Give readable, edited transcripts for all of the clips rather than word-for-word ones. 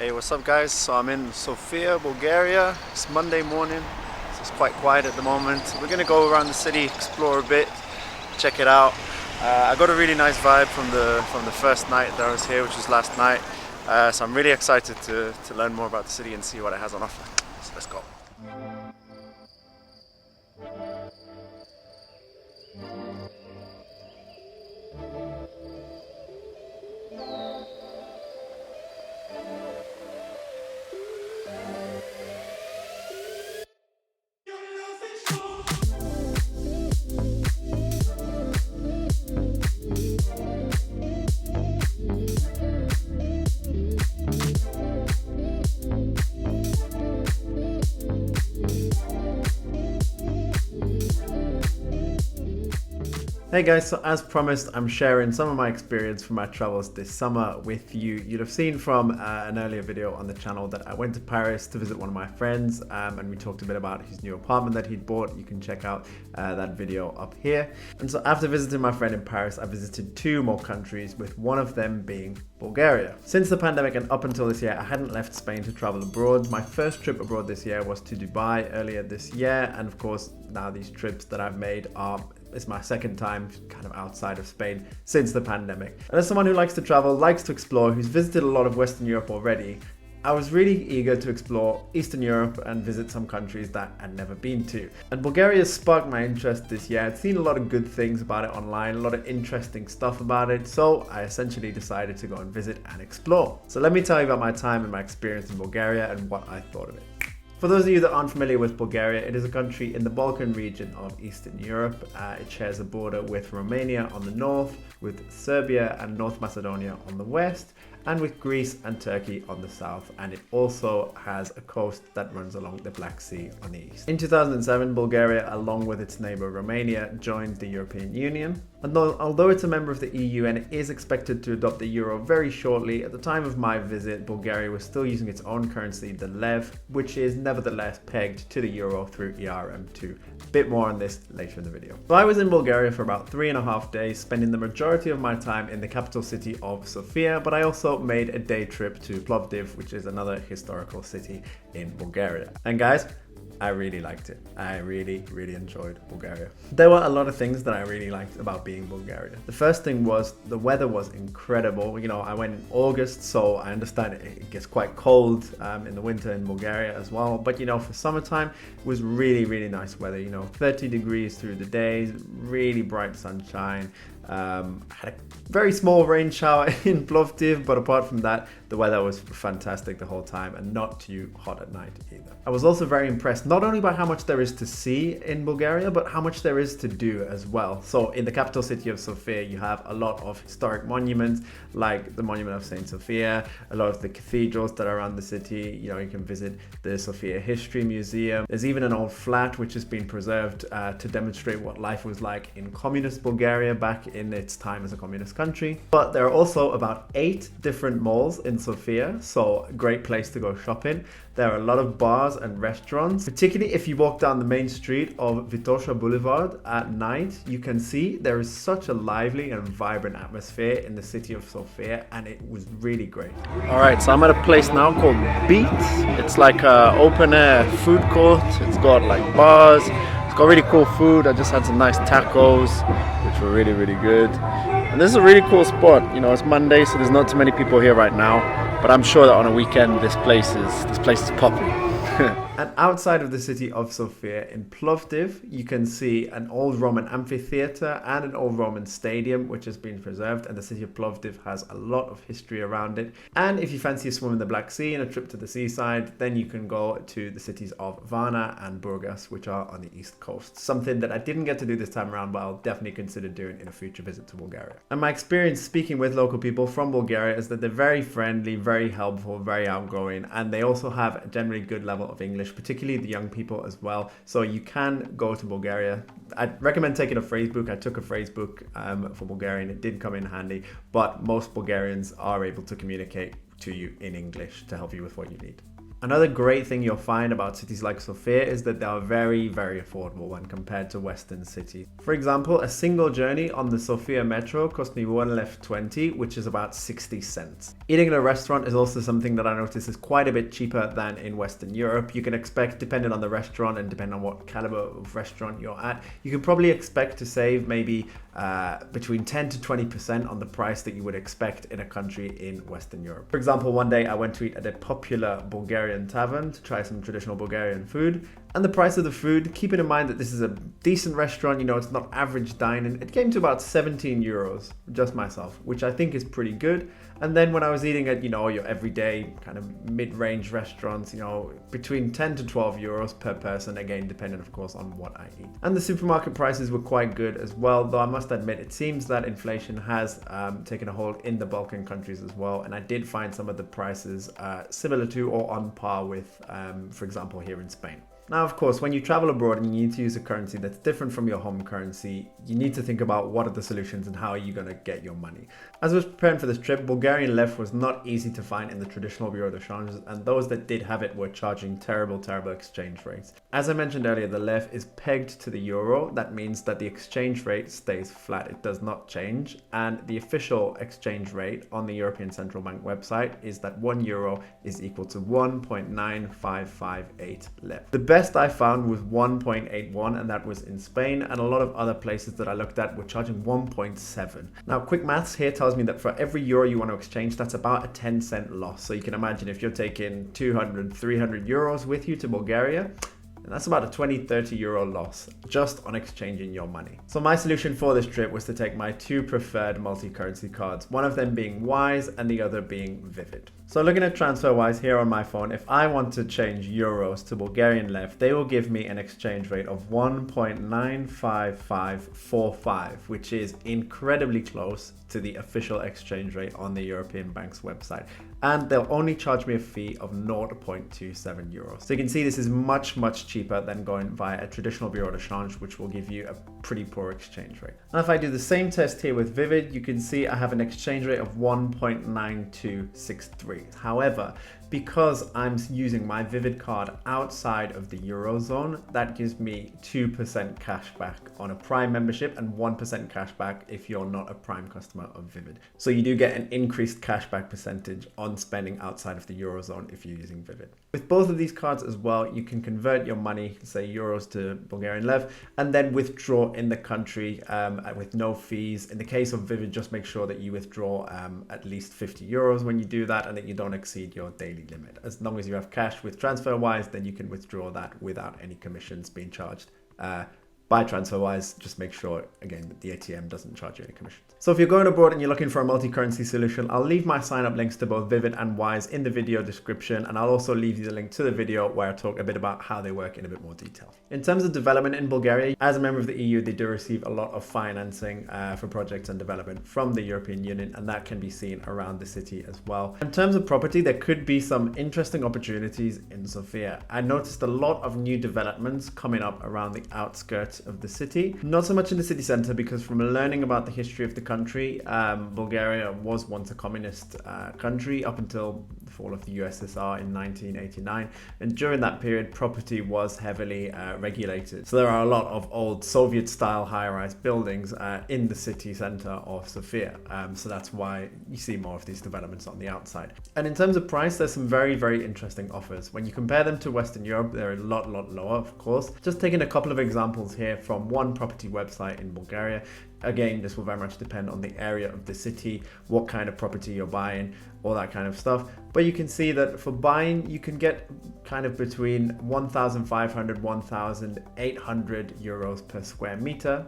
Hey, what's up guys? So I'm in Sofia, Bulgaria. It's Monday morning, so it's quite quiet at the moment. We're gonna go around the city, explore a bit, check it out. I got a really nice vibe from the first night that I was here, which was last night. So I'm really excited to learn more about the city and see what it has on offer. So let's go. Hey guys, so as promised, I'm sharing some of my experience from my travels this summer with you. You'd have seen from an earlier video on the channel that I went to Paris to visit one of my friends and we talked a bit about his new apartment that he'd bought. You can check out that video up here. And so after visiting my friend in Paris, I visited two more countries, with one of them being Bulgaria. Since the pandemic and up until this year, I hadn't left Spain to travel abroad. My first trip abroad this year was to Dubai earlier this year, and of course now these trips that I've made it's my second time kind of outside of Spain since the pandemic. And as someone who likes to travel, likes to explore, who's visited a lot of Western Europe already, I was really eager to explore Eastern Europe and visit some countries that I'd never been to. And Bulgaria sparked my interest this year. I'd seen a lot of good things about it online, a lot of interesting stuff about it, so I essentially decided to go and visit and explore. So let me tell you about my time and my experience in Bulgaria and what I thought of it. For those of you that aren't familiar with Bulgaria, it is a country in the Balkan region of Eastern Europe. It shares a border with Romania on the north, with Serbia and North Macedonia on the west, and with Greece and Turkey on the south, and it also has a coast that runs along the Black Sea on the east. In 2007, Bulgaria, along with its neighbour Romania, joined the European Union. And although it's a member of the EU and it is expected to adopt the euro very shortly, at the time of my visit, Bulgaria was still using its own currency, the lev, which is nevertheless pegged to the euro through ERM2. A bit more on this later in the video. So I was in Bulgaria for about 3.5 days, spending the majority of my time in the capital city of Sofia, but I also made a day trip to Plovdiv, which is another historical city in Bulgaria. And guys, I really liked it. I really enjoyed Bulgaria. There were a lot of things that I really liked about being in Bulgaria. The first thing was the weather was incredible. You know, I went in August, so I understand it gets quite cold in the winter in Bulgaria as well. But you know, for summertime, it was really nice weather. You know, 30 degrees through the days, really bright sunshine. Had a very small rain shower in Plovdiv, but apart from that, the weather was fantastic the whole time and not too hot at night either. I was also very impressed not only by how much there is to see in Bulgaria, but how much there is to do as well. So in the capital city of Sofia, you have a lot of historic monuments, like the monument of Saint Sophia, a lot of the cathedrals that are around the city. You know, you can visit the Sofia History Museum. There's even an old flat which has been preserved to demonstrate what life was like in communist Bulgaria back in its time as a communist country. But there are also about 8 different malls in Sofia, so a great place to go shopping. There are a lot of bars and restaurants, particularly if you walk down the main street of Vitosha Boulevard at night. You can see there is such a lively and vibrant atmosphere in the city of Sofia, and it was really great. Alright, so I'm at a place now called Beat. It's like an open air food court. It's got like bars. It's got really cool food. I just had some nice tacos, which were really good. And this is a really cool spot. You know, it's Monday, so there's not too many people here right now, but I'm sure that on a weekend this place is popping. And outside of the city of Sofia, in Plovdiv, you can see an old Roman amphitheater and an old Roman stadium, which has been preserved, and the city of Plovdiv has a lot of history around it. And if you fancy a swim in the Black Sea and a trip to the seaside, then you can go to the cities of Varna and Burgas, which are on the east coast. Something that I didn't get to do this time around, but I'll definitely consider doing in a future visit to Bulgaria. And my experience speaking with local people from Bulgaria is that they're very friendly, very helpful, very outgoing, and they also have a generally good level of English, particularly the young people as well. So you can go to Bulgaria. I'd recommend taking a phrasebook. I took a phrasebook for Bulgarian. It did come in handy, but most Bulgarians are able to communicate to you in English to help you with what you need. Another great thing you'll find about cities like Sofia is that they are very, very affordable when compared to Western cities. For example, a single journey on the Sofia metro cost me 1 lef 20, which is about 60 cents. Eating in a restaurant is also something that I notice is quite a bit cheaper than in Western Europe. You can expect, depending on the restaurant and depending on what caliber of restaurant you're at, you can probably expect to save maybe between 10 to 20% on the price that you would expect in a country in Western Europe. For example, one day I went to eat at a popular Bulgarian tavern to try some traditional Bulgarian food, and the price of the food, keeping in mind that this is a decent restaurant, you know, it's not average dining, it came to about 17 euros, just myself, which I think is pretty good. And then when I was eating at, you know, your everyday kind of mid-range restaurants, you know, between 10 to 12 euros per person, again, dependent of course on what I eat. And the supermarket prices were quite good as well, though I must admit, it seems that inflation has taken a hold in the Balkan countries as well. And I did find some of the prices similar to or on par with, for example, here in Spain. Now, of course, when you travel abroad and you need to use a currency that's different from your home currency, you need to think about what are the solutions and how are you going to get your money. As I was preparing for this trip, Bulgarian lef was not easy to find in the traditional bureau de change, and those that did have it were charging terrible exchange rates. As I mentioned earlier, the lef is pegged to the euro. That means that the exchange rate stays flat. It does not change. And the official exchange rate on the European Central Bank website is that 1 euro is equal to 1.9558 lef. The best I found was 1.81, and that was in Spain, and a lot of other places that I looked at were charging 1.7. Now, quick maths here tells me that for every euro you want to exchange, that's about a 10-cent loss. So you can imagine if you're taking 200, 300 euros with you to Bulgaria, and that's about a 20-30 euro loss just on exchanging your money. So my solution for this trip was to take my two preferred multi-currency cards, one of them being Wise and the other being Vivid. So looking at TransferWise here on my phone, if I want to change euros to Bulgarian lef, they will give me an exchange rate of 1.95545, which is incredibly close to the official exchange rate on the European Bank's website. And they'll only charge me a fee of 0.27 euros. So you can see this is much cheaper than going via a traditional bureau de change, which will give you a pretty poor exchange rate. Now, if I do the same test here with Vivid, you can see I have an exchange rate of 1.9263. However, because I'm using my Vivid card outside of the Eurozone, that gives me 2% cash back on a Prime membership and 1% cash back if you're not a Prime customer of Vivid. So you do get an increased cashback percentage on spending outside of the Eurozone if you're using Vivid. With both of these cards as well, you can convert your money, say euros to Bulgarian lef, and then withdraw in the country with no fees. In the case of Vivid, just make sure that you withdraw at least 50 euros when you do that, and that you don't exceed your daily limit. As long as you have cash with TransferWise, then you can withdraw that without any commissions being charged by TransferWise. Just make sure, again, that the ATM doesn't charge you any commissions. So if you're going abroad and you're looking for a multi-currency solution, I'll leave my sign-up links to both Vivid and Wise in the video description, and I'll also leave you the link to the video where I talk a bit about how they work in a bit more detail. In terms of development in Bulgaria, as a member of the EU, they do receive a lot of financing for projects and development from the European Union, and that can be seen around the city as well. In terms of property, there could be some interesting opportunities in Sofia. I noticed a lot of new developments coming up around the outskirts of the city. Not so much in the city center, because from learning about the history of the country, Bulgaria was once a communist country up until the fall of the USSR in 1989, and during that period property was heavily regulated. So there are a lot of old Soviet style high-rise buildings in the city center of Sofia, so that's why you see more of these developments on the outside. And in terms of price, there's some very interesting offers. When you compare them to Western Europe, they're a lot lower, of course. Just taking a couple of examples here from one property website in Bulgaria. Again, this will very much depend on the area of the city, what kind of property you're buying, all that kind of stuff. But you can see that for buying, you can get kind of between 1,500, 1,800 euros per square meter.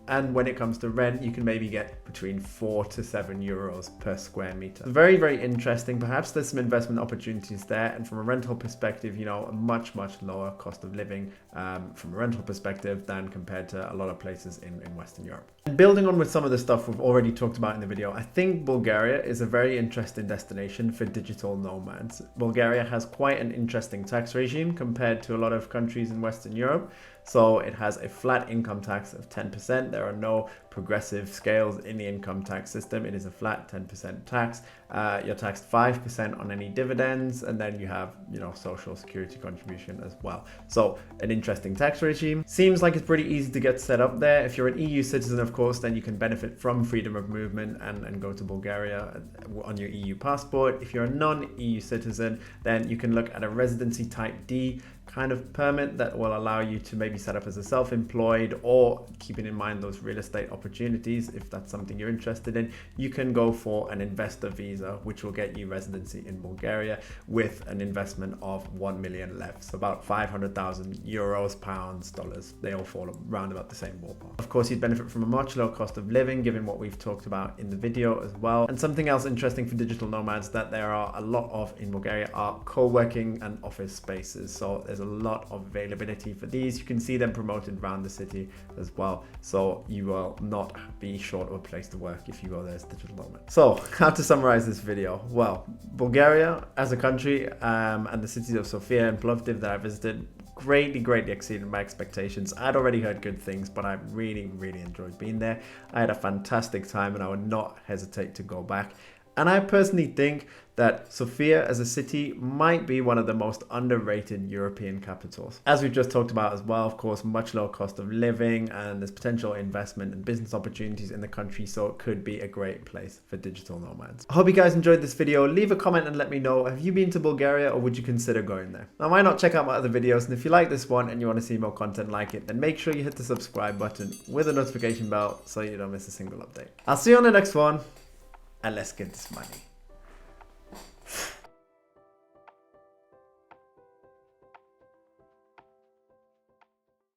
And when it comes to rent, you can maybe get between 4 to 7 euros per square meter. Very interesting. Perhaps there's some investment opportunities there. And from a rental perspective, you know, a much lower cost of living from a rental perspective than compared to a lot of places in Western Europe. And building on with some of the stuff we've already talked about in the video, I think Bulgaria is a very interesting destination for digital nomads. Bulgaria has quite an interesting tax regime compared to a lot of countries in Western Europe. So it has a flat income tax of 10%. There are no progressive scales in the income tax system. It is a flat 10% tax. You're taxed 5% on any dividends, and then you have, social security contribution as well. So an interesting tax regime. Seems like it's pretty easy to get set up there. If you're an EU citizen, of course, then you can benefit from freedom of movement and go to Bulgaria on your EU passport. If you're a non-EU citizen, then you can look at a residency type D kind of permit that will allow you to maybe set up as a self-employed, or keeping in mind those real estate opportunities. If that's something you're interested in, you can go for an investor visa, which will get you residency in Bulgaria with an investment of 1 million left. So about 500,000 euros, pounds, dollars. They all fall around about the same ballpark. Of course, you'd benefit from a much lower cost of living, given what we've talked about in the video as well. And something else interesting for digital nomads that there are a lot of in Bulgaria are co-working and office spaces. So there's a lot of availability for these. You can see them promoted around the city as well. So you will not be short of a place to work if you go there as digital nomad. So how to summarize this video? Well, Bulgaria as a country and the cities of Sofia and Plovdiv that I visited greatly exceeded my expectations. I'd already heard good things, but I really enjoyed being there. I had a fantastic time and I would not hesitate to go back. And I personally think that Sofia as a city might be one of the most underrated European capitals. As we've just talked about as well, of course, much lower cost of living, and there's potential investment and business opportunities in the country, so it could be a great place for digital nomads. I hope you guys enjoyed this video. Leave a comment and let me know, have you been to Bulgaria or would you consider going there? Now, why not check out my other videos? And if you like this one and you want to see more content like it, then make sure you hit the subscribe button with a notification bell so you don't miss a single update. I'll see you on the next one, and let's get this money.